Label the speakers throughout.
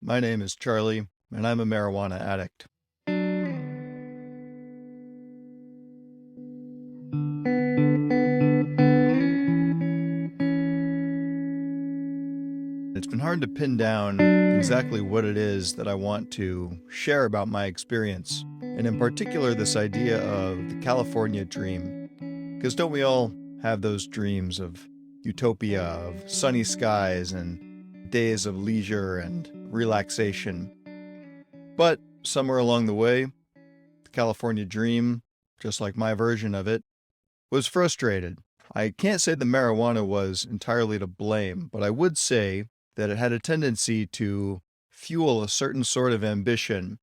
Speaker 1: My name is Charlie, and I'm a marijuana addict. It's been hard to pin down exactly what it is that I want to share about my experience, and in particular, this idea of the California dream. Because don't we all have those dreams of utopia, of sunny skies and days of leisure and relaxation? But somewhere along the way, the California dream, just like my version of it, was frustrated. I can't say the marijuana was entirely to blame, but I would say that it had a tendency to fuel a certain sort of ambition,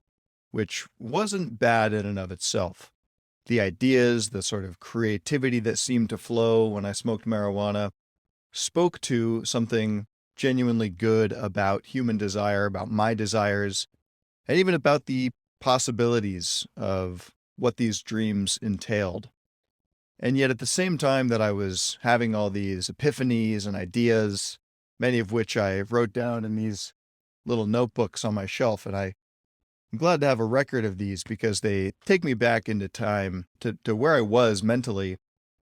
Speaker 1: which wasn't bad in and of itself. The ideas, the sort of creativity that seemed to flow when I smoked marijuana spoke to something genuinely good about human desire, about my desires, and even about the possibilities of what these dreams entailed. And yet, at the same time that I was having all these epiphanies and ideas, many of which I wrote down in these little notebooks on my shelf, and I'm glad to have a record of these because they take me back into time to where I was mentally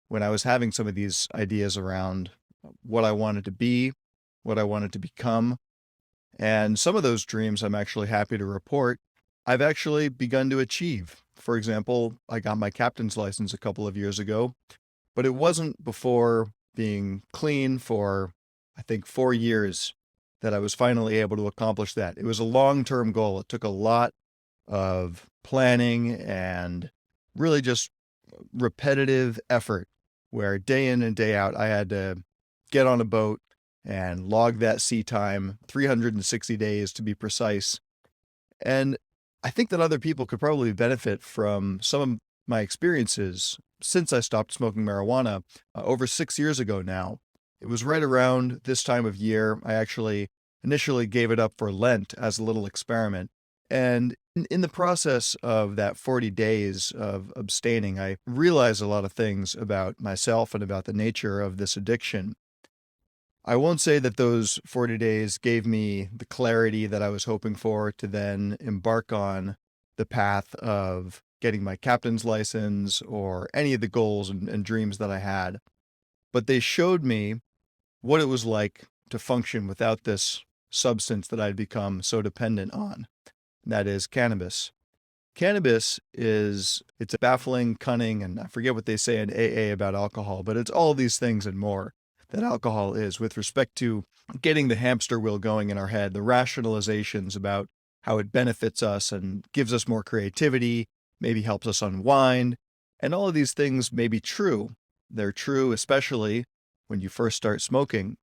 Speaker 1: when I was having some of these ideas around what I wanted to be, what I wanted to become. And some of those dreams, I'm actually happy to report, I've actually begun to achieve. For example, I got my captain's license a couple of years ago, but it wasn't before being clean for, I think, 4 years that I was finally able to accomplish that. It was a long-term goal. It took a lot of planning and really just repetitive effort where day in and day out, I had to get on a boat and log that sea time, 360 days to be precise. And I think that other people could probably benefit from some of my experiences since I stopped smoking marijuana over 6 years ago now. It was right around this time of year. I actually initially gave it up for Lent as a little experiment. And in the process of that 40 days of abstaining, I realized a lot of things about myself and about the nature of this addiction. I won't say that those 40 days gave me the clarity that I was hoping for to then embark on the path of getting my captain's license or any of the goals and dreams that I had. But they showed me what it was like to function without this substance that I'd become so dependent on. That is cannabis. Cannabis it's a baffling, cunning, and I forget what they say in AA about alcohol, but it's all these things and more that alcohol is with respect to getting the hamster wheel going in our head, the rationalizations about how it benefits us and gives us more creativity, maybe helps us unwind. And all of these things may be true. They're true, especially when you first start smoking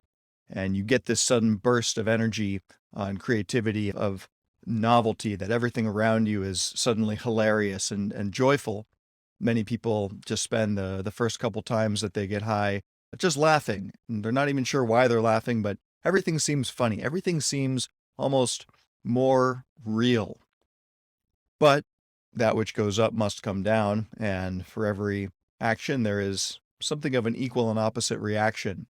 Speaker 1: and you get this sudden burst of energy and creativity, of novelty, that everything around you is suddenly hilarious and joyful. Many people just spend the first couple times that they get high just laughing. And they're not even sure why they're laughing, but everything seems funny. Everything seems almost more real. But that which goes up must come down, and for every action, there is something of an equal and opposite reaction.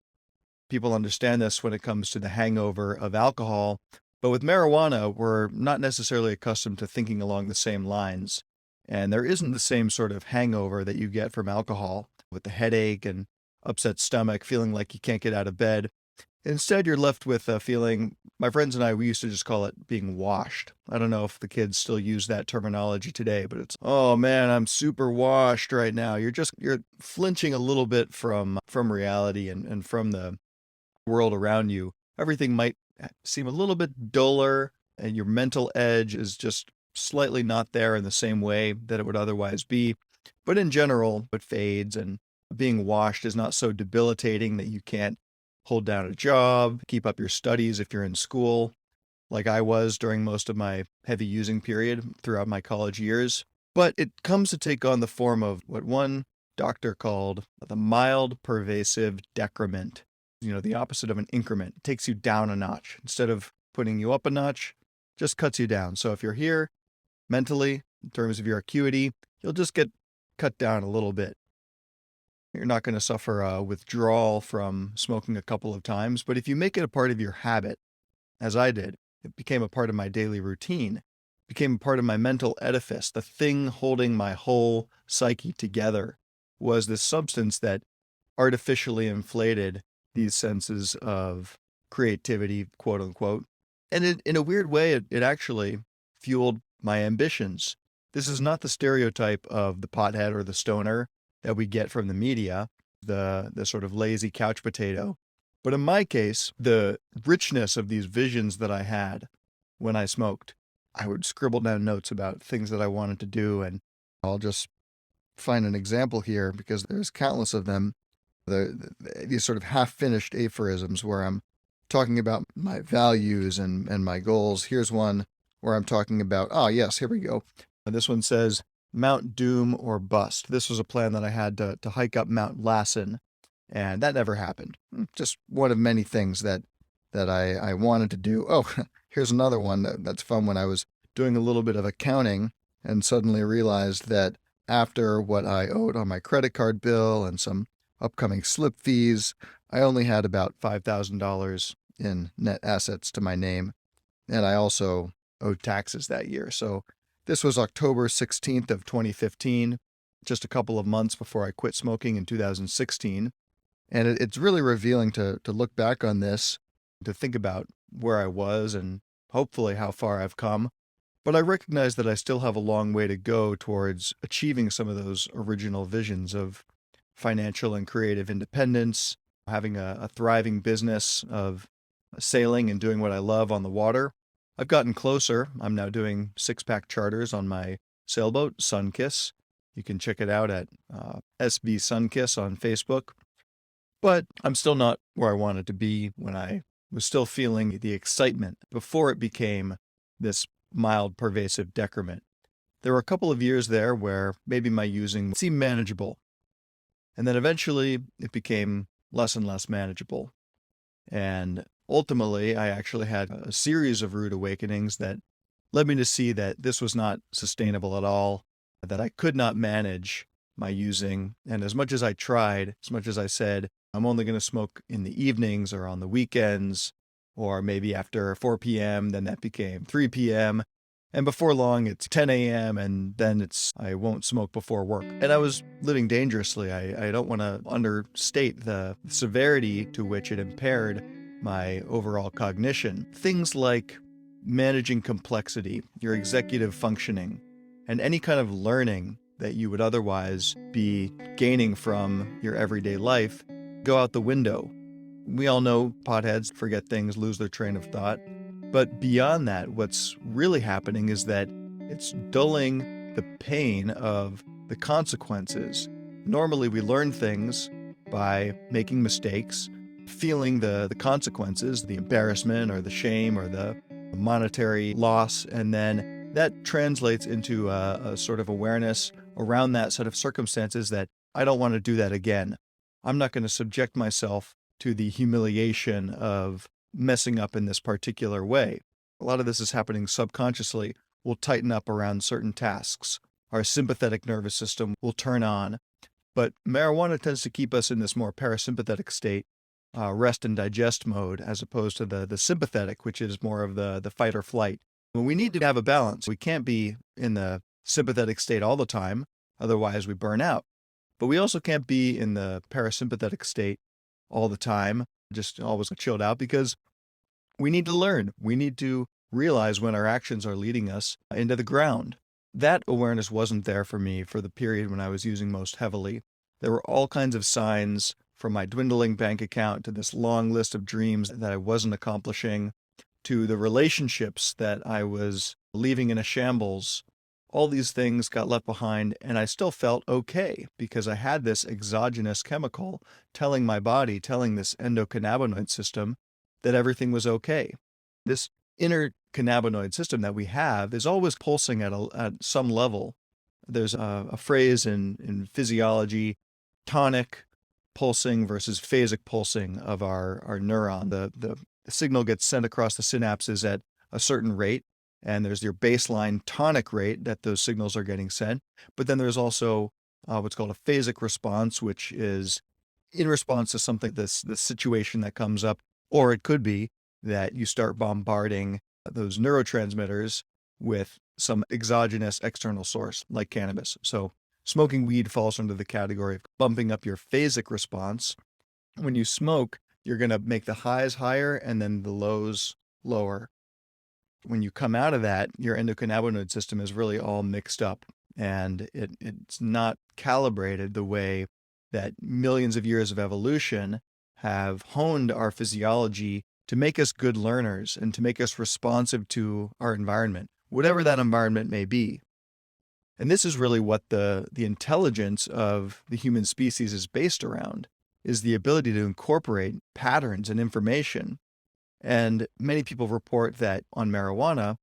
Speaker 1: People understand this when it comes to the hangover of alcohol, but with marijuana, we're not necessarily accustomed to thinking along the same lines. And there isn't the same sort of hangover that you get from alcohol with the headache and upset stomach, feeling like you can't get out of bed. Instead, you're left with a feeling, my friends and I, we used to just call it being washed. I don't know if the kids still use that terminology today, but it's, oh man, I'm super washed right now. You're flinching a little bit from reality and from the world around you. Everything might seem a little bit duller, and your mental edge is just slightly not there in the same way that it would otherwise be. But in general, it fades, and being washed is not so debilitating that you can't hold down a job, keep up your studies if you're in school, like I was during most of my heavy using period throughout my college years. But it comes to take on the form of what one doctor called the mild pervasive decrement. The opposite of an increment. It takes you down a notch. Instead of putting you up a notch, just cuts you down. So if you're here mentally, in terms of your acuity, you'll just get cut down a little bit. You're not going to suffer a withdrawal from smoking a couple of times, but if you make it a part of your habit, as I did, It became a part of my daily routine, became a part of my mental edifice. The thing holding my whole psyche together was this substance that artificially inflated these senses of creativity, quote unquote. And in a weird way, it actually fueled my ambitions. This is not the stereotype of the pothead or the stoner that we get from the media, the sort of lazy couch potato. But in my case, the richness of these visions that I had when I smoked, I would scribble down notes about things that I wanted to do. And I'll just find an example here because there's countless of them. These sort of half-finished aphorisms where I'm talking about my values and my goals. Here's one where I'm talking about, oh yes, here we go. This one says, Mount Doom or Bust. This was a plan that I had to hike up Mount Lassen, and that never happened. Just one of many things that I wanted to do. Oh, here's another one that's fun. When I was doing a little bit of accounting and suddenly realized that after what I owed on my credit card bill and some upcoming slip fees, I only had about $5,000 in net assets to my name, and I also owed taxes that year. So this was October 16th of 2015, just a couple of months before I quit smoking in 2016. And it's really revealing to look back on this, to think about where I was and hopefully how far I've come. But I recognize that I still have a long way to go towards achieving some of those original visions of financial and creative independence, having a thriving business of sailing and doing what I love on the water. I've gotten closer. I'm now doing 6-pack charters on my sailboat, Sunkiss. You can check it out at SB Sunkiss on Facebook. But I'm still not where I wanted to be when I was still feeling the excitement before it became this mild, pervasive decrement. There were a couple of years there where maybe my using seemed manageable. And then eventually it became less and less manageable. And ultimately, I actually had a series of rude awakenings that led me to see that this was not sustainable at all, that I could not manage my using. And as much as I tried, as much as I said, I'm only going to smoke in the evenings or on the weekends, or maybe after 4 p.m., then that became 3 p.m. And before long, it's 10 a.m., and then I won't smoke before work. And I was living dangerously. I don't want to understate the severity to which it impaired my overall cognition. Things like managing complexity, your executive functioning, and any kind of learning that you would otherwise be gaining from your everyday life go out the window. We all know potheads forget things, lose their train of thought. But beyond that, what's really happening is that it's dulling the pain of the consequences. Normally, we learn things by making mistakes, feeling the consequences, the embarrassment or the shame or the monetary loss, and then that translates into a sort of awareness around that set of circumstances that I don't want to do that again. I'm not going to subject myself to the humiliation of messing up in this particular way. A lot of this is happening subconsciously. We'll tighten up around certain tasks. Our sympathetic nervous system will turn on. But marijuana tends to keep us in this more parasympathetic state, rest and digest mode, as opposed to the sympathetic, which is more of the fight or flight. When we need to have a balance, we can't be in the sympathetic state all the time, otherwise we burn out. But we also can't be in the parasympathetic state all the time, just always chilled out, because we need to learn. We need to realize when our actions are leading us into the ground. That awareness wasn't there for me for the period when I was using most heavily. There were all kinds of signs, from my dwindling bank account to this long list of dreams that I wasn't accomplishing, to the relationships that I was leaving in a shambles. All these things got left behind, and I still felt okay because I had this exogenous chemical telling my body, telling this endocannabinoid system that everything was okay. This inner cannabinoid system that we have is always pulsing at some level. There's a phrase in physiology, tonic pulsing versus phasic pulsing of our neuron. The signal gets sent across the synapses at a certain rate, and there's your baseline tonic rate that those signals are getting sent. But then there's also what's called a phasic response, which is in response to something, this situation that comes up. Or it could be that you start bombarding those neurotransmitters with some exogenous external source like cannabis. So smoking weed falls under the category of bumping up your phasic response. When you smoke, you're going to make the highs higher and then the lows lower. When you come out of that, your endocannabinoid system is really all mixed up, and it's not calibrated the way that millions of years of evolution have honed our physiology to make us good learners and to make us responsive to our environment, whatever that environment may be. And this is really what the intelligence of the human species is based around, is the ability to incorporate patterns and information. And many people report that on marijuana,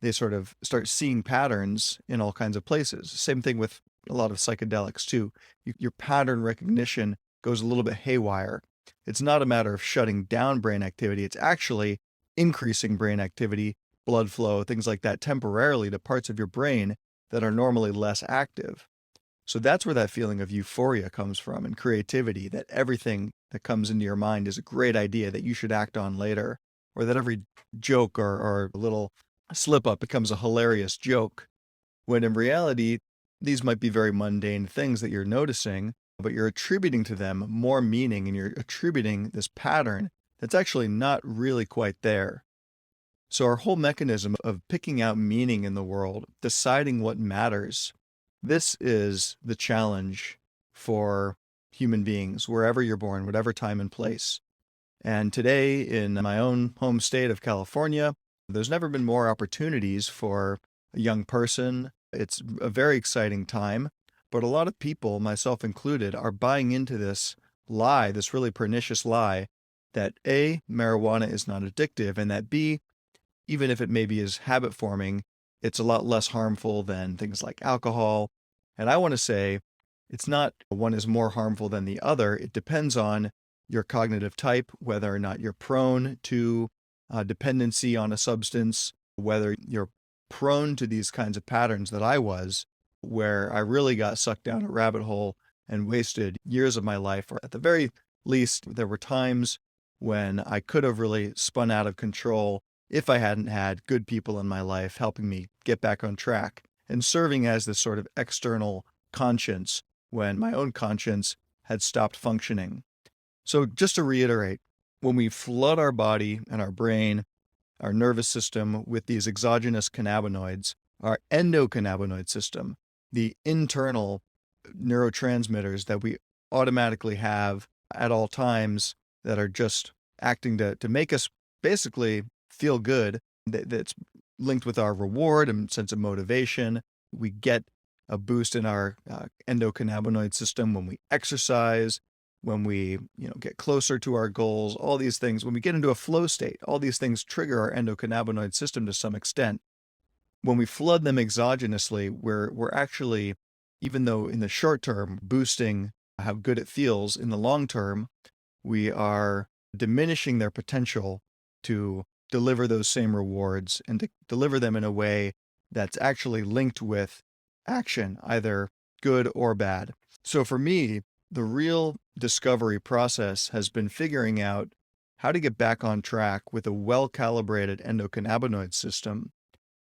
Speaker 1: they sort of start seeing patterns in all kinds of places. Same thing with a lot of psychedelics too. Your pattern recognition goes a little bit haywire. It's not a matter of shutting down brain activity. It's actually increasing brain activity, blood flow, things like that temporarily to parts of your brain that are normally less active. So that's where that feeling of euphoria comes from, and creativity, that everything that comes into your mind is a great idea that you should act on later, or that every joke or little slip up becomes a hilarious joke, when in reality, these might be very mundane things that you're noticing, but you're attributing to them more meaning, and you're attributing this pattern that's actually not really quite there. So our whole mechanism of picking out meaning in the world, deciding what matters, this is the challenge for human beings, wherever you're born, whatever time and place. And today, in my own home state of California, there's never been more opportunities for a young person. It's a very exciting time, but a lot of people, myself included, are buying into this lie, this really pernicious lie, that A, marijuana is not addictive, and that B, even if it maybe is habit forming, it's a lot less harmful than things like alcohol. And I want to say it's not one is more harmful than the other. It depends on your cognitive type, whether or not you're prone to dependency on a substance, whether you're prone to these kinds of patterns that I was, where I really got sucked down a rabbit hole and wasted years of my life. Or at the very least, there were times when I could have really spun out of control if I hadn't had good people in my life helping me get back on track and serving as this sort of external conscience when my own conscience had stopped functioning. So just to reiterate, when we flood our body and our brain, our nervous system with these exogenous cannabinoids, our endocannabinoid system, the internal neurotransmitters that we automatically have at all times that are just acting to make us basically feel good, that's linked with our reward and sense of motivation. We get a boost in our endocannabinoid system when we exercise, when we get closer to our goals, all these things. When we get into a flow state, all these things trigger our endocannabinoid system to some extent. When we flood them exogenously, we're actually, even though in the short term, boosting how good it feels, in the long term, we are diminishing their potential to deliver those same rewards and to deliver them in a way that's actually linked with action, either good or bad. So for me, the real discovery process has been figuring out how to get back on track with a well-calibrated endocannabinoid system.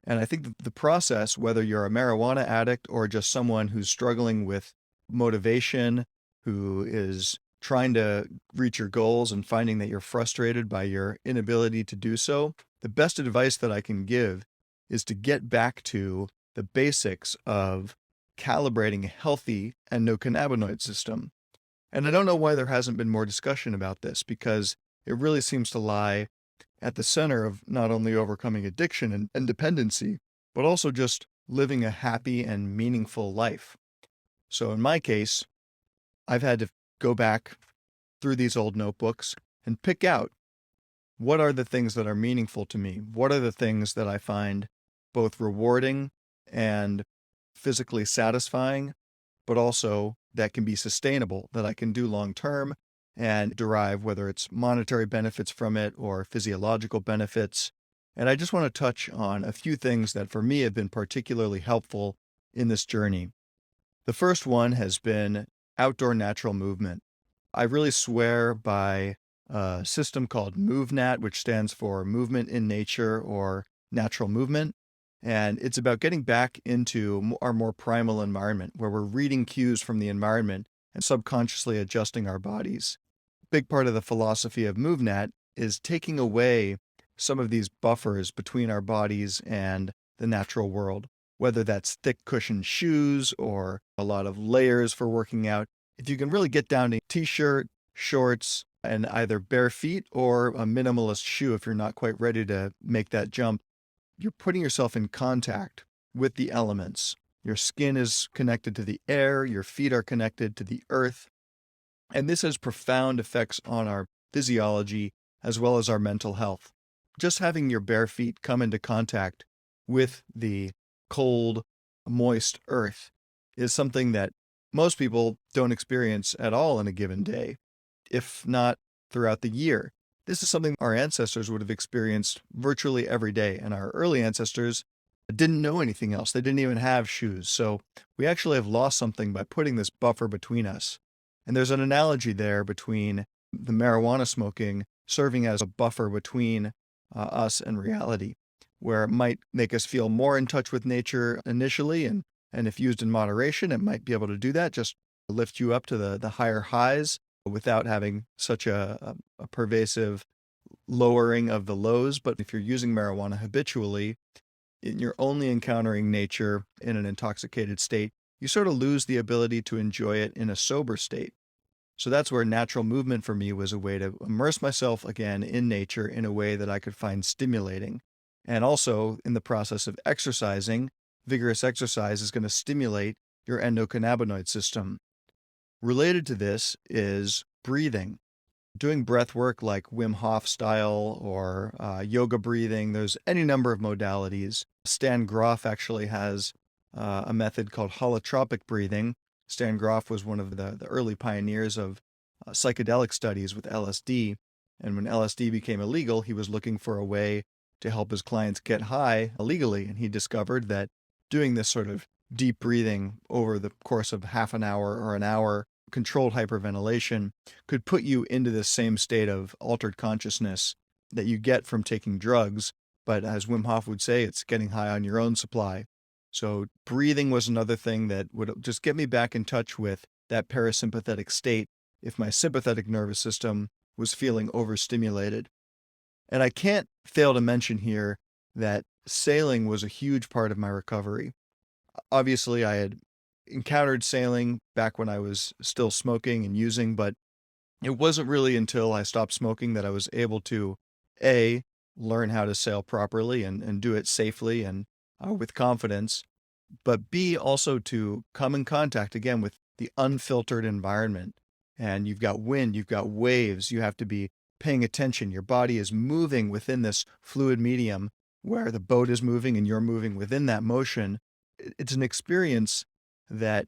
Speaker 1: And I think the process, whether you're a marijuana addict or just someone who's struggling with motivation, who is trying to reach your goals and finding that you're frustrated by your inability to do so, the best advice that I can give is to get back to the basics of calibrating a healthy endocannabinoid system. And I don't know why there hasn't been more discussion about this, because it really seems to lie at the center of not only overcoming addiction and dependency, but also just living a happy and meaningful life. So in my case, I've had to go back through these old notebooks and pick out what are the things that are meaningful to me? What are the things that I find both rewarding and physically satisfying, but also that can be sustainable, that I can do long term and derive, whether it's monetary benefits from it or physiological benefits. And I just want to touch on a few things that for me have been particularly helpful in this journey. The first one has been outdoor natural movement. I really swear by a system called MoveNat, which stands for Movement in Nature, or natural movement. And it's about getting back into our more primal environment where we're reading cues from the environment and subconsciously adjusting our bodies. Big part of the philosophy of MoveNat is taking away some of these buffers between our bodies and the natural world, whether that's thick cushioned shoes or a lot of layers for working out. If you can really get down to t-shirt, shorts, and either bare feet or a minimalist shoe if you're not quite ready to make that jump, you're putting yourself in contact with the elements. Your skin is connected to the air, your feet are connected to the earth, and this has profound effects on our physiology as well as our mental health. Just having your bare feet come into contact with the cold, moist earth is something that most people don't experience at all in a given day, if not throughout the year. This is something our ancestors would have experienced virtually every day, and our early ancestors didn't know anything else. They didn't even have shoes. So we actually have lost something by putting this buffer between us. And there's an analogy there between the marijuana smoking serving as a buffer between us and reality, where it might make us feel more in touch with nature initially, and if used in moderation, it might be able to do that, just lift you up to the higher highs without having such a pervasive lowering of the lows. But if you're using marijuana habitually, and you're only encountering nature in an intoxicated state, you sort of lose the ability to enjoy it in a sober state. So that's where natural movement for me was a way to immerse myself again in nature in a way that I could find stimulating. And also, in the process of exercising, vigorous exercise is going to stimulate your endocannabinoid system. Related to this is breathing. Doing breath work like Wim Hof style or yoga breathing, there's any number of modalities. Stan Grof actually has a method called holotropic breathing. Stan Grof was one of the early pioneers of psychedelic studies with LSD. And when LSD became illegal, he was looking for a way to help his clients get high illegally. And he discovered that doing this sort of deep breathing over the course of half an hour or an hour, controlled hyperventilation, could put you into this same state of altered consciousness that you get from taking drugs. But as Wim Hof would say, it's getting high on your own supply. So breathing was another thing that would just get me back in touch with that parasympathetic state if my sympathetic nervous system was feeling overstimulated. And I can't fail to mention here that sailing was a huge part of my recovery. Obviously, I had encountered sailing back when I was still smoking and using, but it wasn't really until I stopped smoking that I was able to, A, learn how to sail properly and do it safely and with confidence, but B, also to come in contact again with the unfiltered environment. And you've got wind, you've got waves, you have to be paying attention. Your body is moving within this fluid medium where the boat is moving and you're moving within that motion. It's an experience that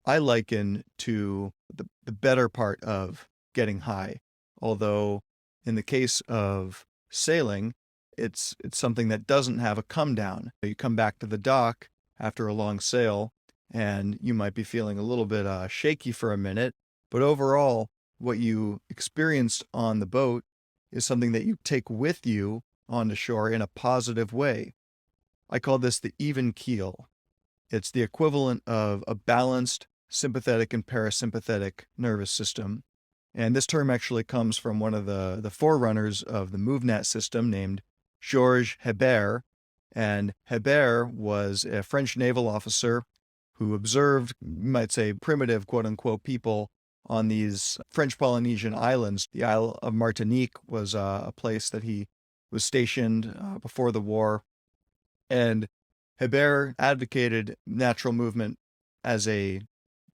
Speaker 1: I liken to the better part of getting high. Although in the case of sailing, it's something that doesn't have a come down. You come back to the dock after a long sail and you might be feeling a little bit shaky for a minute, but overall what you experienced on the boat is something that you take with you on the shore in a positive way. I call this the even keel. It's the equivalent of a balanced sympathetic and parasympathetic nervous system. And this term actually comes from one of the forerunners of the MoveNat system named Georges Hébert. And Hébert was a French naval officer who observed, you might say, primitive, quote unquote, people on these French Polynesian islands. The Isle of Martinique was a place that he was stationed before the war. And Hébert advocated natural movement as a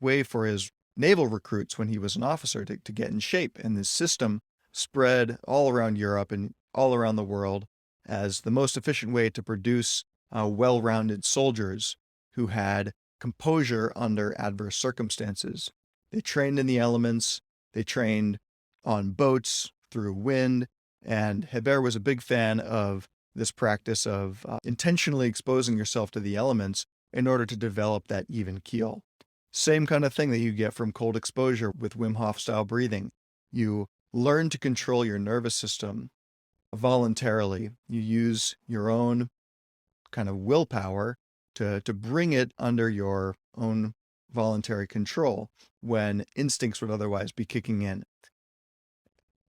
Speaker 1: way for his naval recruits when he was an officer to get in shape. And this system spread all around Europe and all around the world as the most efficient way to produce well-rounded soldiers who had composure under adverse circumstances. They trained in the elements, they trained on boats through wind, and Hébert was a big fan of this practice of intentionally exposing yourself to the elements in order to develop that even keel. Same kind of thing that you get from cold exposure with Wim Hof style breathing. You learn to control your nervous system voluntarily. You use your own kind of willpower to bring it under your own voluntary control when instincts would otherwise be kicking in.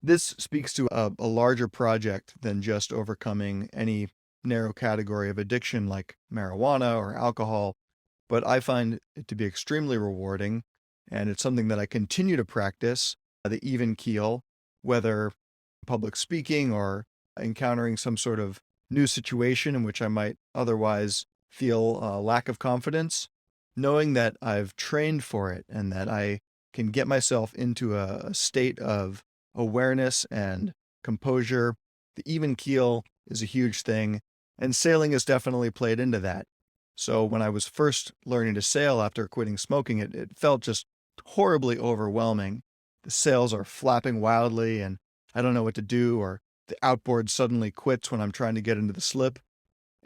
Speaker 1: This speaks to a larger project than just overcoming any narrow category of addiction like marijuana or alcohol, but I find it to be extremely rewarding, and it's something that I continue to practice, the even keel, whether public speaking or encountering some sort of new situation in which I might otherwise feel a lack of confidence, knowing that I've trained for it and that I can get myself into a state of awareness and composure. The even keel is a huge thing, and sailing has definitely played into that. So when I was first learning to sail after quitting smoking, it felt just horribly overwhelming. The sails are flapping wildly, and I don't know what to do, or the outboard suddenly quits when I'm trying to get into the slip.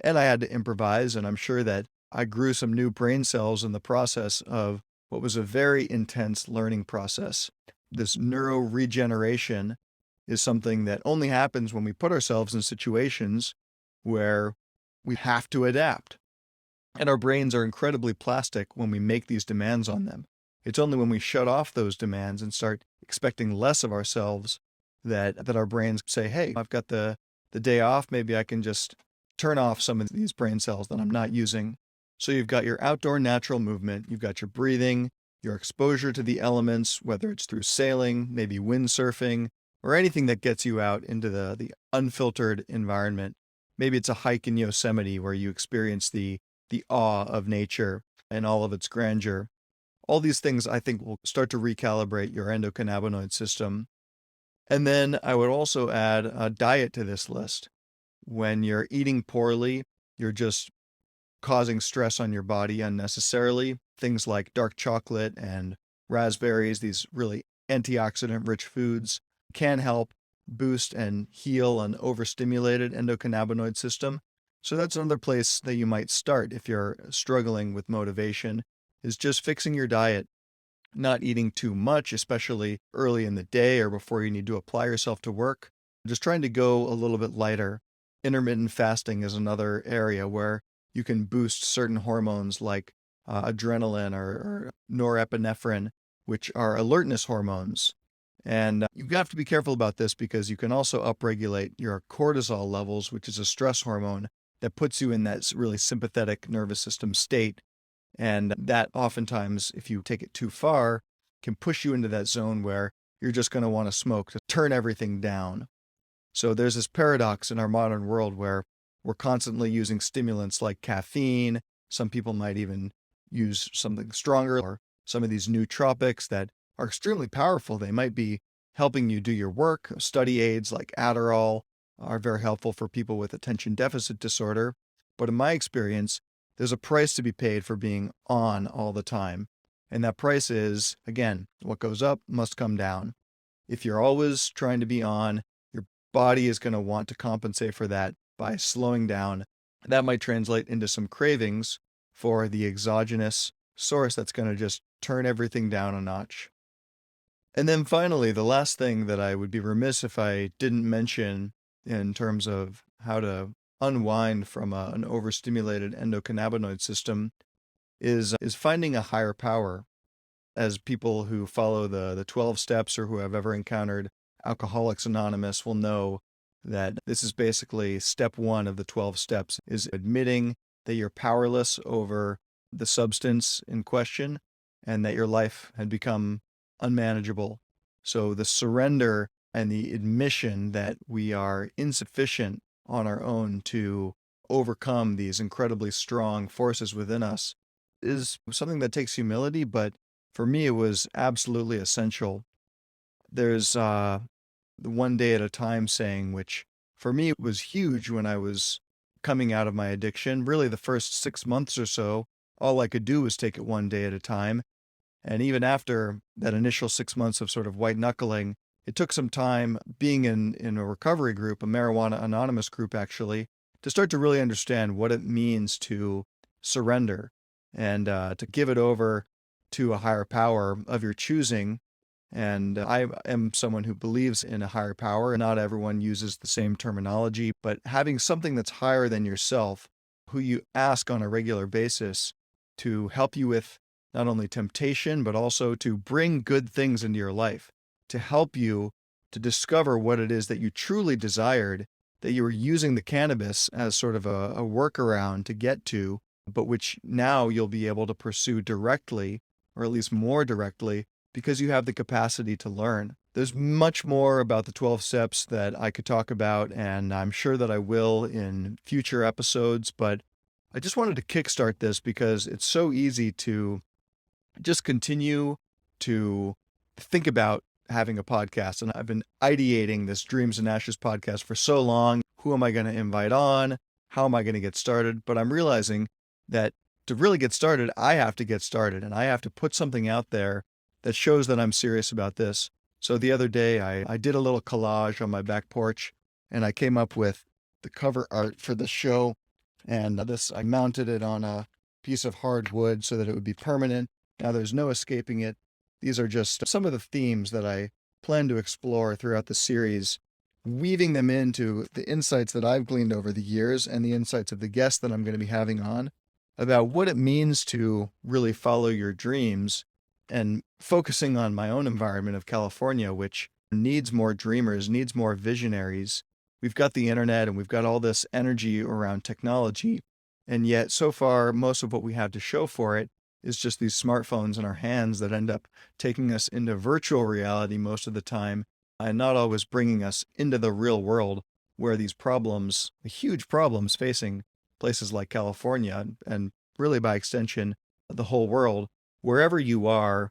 Speaker 1: And I had to improvise, and I'm sure that I grew some new brain cells in the process of what was a very intense learning process. This neuroregeneration is something that only happens when we put ourselves in situations where we have to adapt. And our brains are incredibly plastic when we make these demands on them. It's only when we shut off those demands and start expecting less of ourselves that our brains say, hey, I've got the day off, maybe I can just turn off some of these brain cells that I'm not using. So you've got your outdoor natural movement, you've got your breathing, your exposure to the elements, whether it's through sailing, maybe windsurfing, or anything that gets you out into the unfiltered environment. Maybe it's a hike in Yosemite where you experience the awe of nature and all of its grandeur. All these things, I think, will start to recalibrate your endocannabinoid system. And then I would also add a diet to this list. When you're eating poorly, you're just causing stress on your body unnecessarily. Things like dark chocolate and raspberries, these really antioxidant-rich foods, can help boost and heal an overstimulated endocannabinoid system. So that's another place that you might start if you're struggling with motivation, is just fixing your diet, not eating too much, especially early in the day or before you need to apply yourself to work. Just trying to go a little bit lighter. Intermittent fasting is another area where you can boost certain hormones like adrenaline or norepinephrine, which are alertness hormones. And you have to be careful about this because you can also upregulate your cortisol levels, which is a stress hormone that puts you in that really sympathetic nervous system state. And that oftentimes, if you take it too far, can push you into that zone where you're just going to want to smoke to turn everything down. So there's this paradox in our modern world where we're constantly using stimulants like caffeine. Some people might even use something stronger or some of these nootropics that are extremely powerful. They might be helping you do your work. Study aids like Adderall are very helpful for people with attention deficit disorder. But in my experience, there's a price to be paid for being on all the time. And that price is, again, what goes up must come down. If you're always trying to be on, your body is going to want to compensate for that by slowing down. That might translate into some cravings for the exogenous source that's going to just turn everything down a notch. And then finally, the last thing that I would be remiss if I didn't mention in terms of how to unwind from an overstimulated endocannabinoid system is finding a higher power. As people who follow the 12 steps or who have ever encountered Alcoholics Anonymous will know that this is basically step one of the 12 steps, is admitting that you're powerless over the substance in question and that your life had become unmanageable. So the surrender and the admission that we are insufficient on our own to overcome these incredibly strong forces within us is something that takes humility, but for me, it was absolutely essential. There's the one day at a time saying, which for me was huge when I was coming out of my addiction. Really, the first 6 months or so, all I could do was take it one day at a time. And even after that initial 6 months of sort of white knuckling, it took some time being in a recovery group, a Marijuana Anonymous group actually, to start to really understand what it means to surrender and to give it over to a higher power of your choosing. And I am someone who believes in a higher power. Not everyone uses the same terminology, but having something that's higher than yourself, who you ask on a regular basis to help you with not only temptation, but also to bring good things into your life, to help you to discover what it is that you truly desired, that you were using the cannabis as sort of a workaround to get to, but which now you'll be able to pursue directly, or at least more directly, because you have the capacity to learn. There's much more about the 12 steps that I could talk about, and I'm sure that I will in future episodes, but I just wanted to kickstart this because it's so easy to just continue to think about having a podcast. And I've been ideating this Dreams and Ashes podcast for so long. Who am I going to invite on? How am I going to get started? But I'm realizing that to really get started, I have to get started and I have to put something out there that shows that I'm serious about this. So the other day, I did a little collage on my back porch and I came up with the cover art for the show. And I mounted it on a piece of hardwood so that it would be permanent. Now there's no escaping it. These are just some of the themes that I plan to explore throughout the series, weaving them into the insights that I've gleaned over the years and the insights of the guests that I'm going to be having on about what it means to really follow your dreams, and focusing on my own environment of California, which needs more dreamers, needs more visionaries. We've got the internet and we've got all this energy around technology, and yet so far most of what we have to show for it is just these smartphones in our hands that end up taking us into virtual reality most of the time and not always bringing us into the real world where these problems, the huge problems facing places like California and really by extension, the whole world, wherever you are,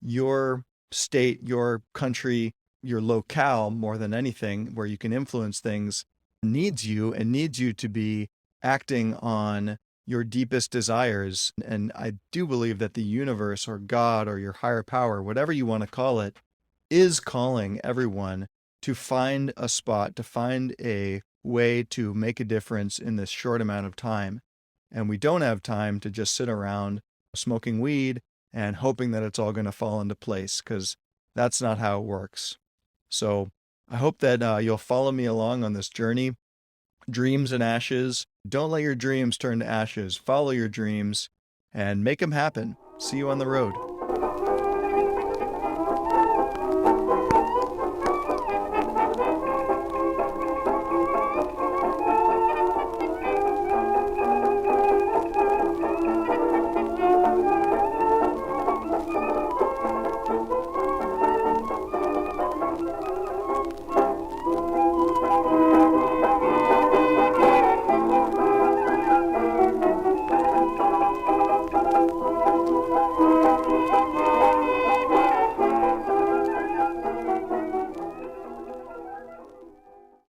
Speaker 1: your state, your country, your locale, more than anything, where you can influence things, needs you and needs you to be acting on your deepest desires. And I do believe that the universe or God or your higher power, whatever you want to call it, is calling everyone to find a spot, to find a way to make a difference in this short amount of time. And we don't have time to just sit around smoking weed and hoping that it's all going to fall into place, because that's not how it works. So I hope that you'll follow me along on this journey. Dreams and ashes. Don't let your dreams turn to ashes. Follow your dreams and make them happen. See you on the road.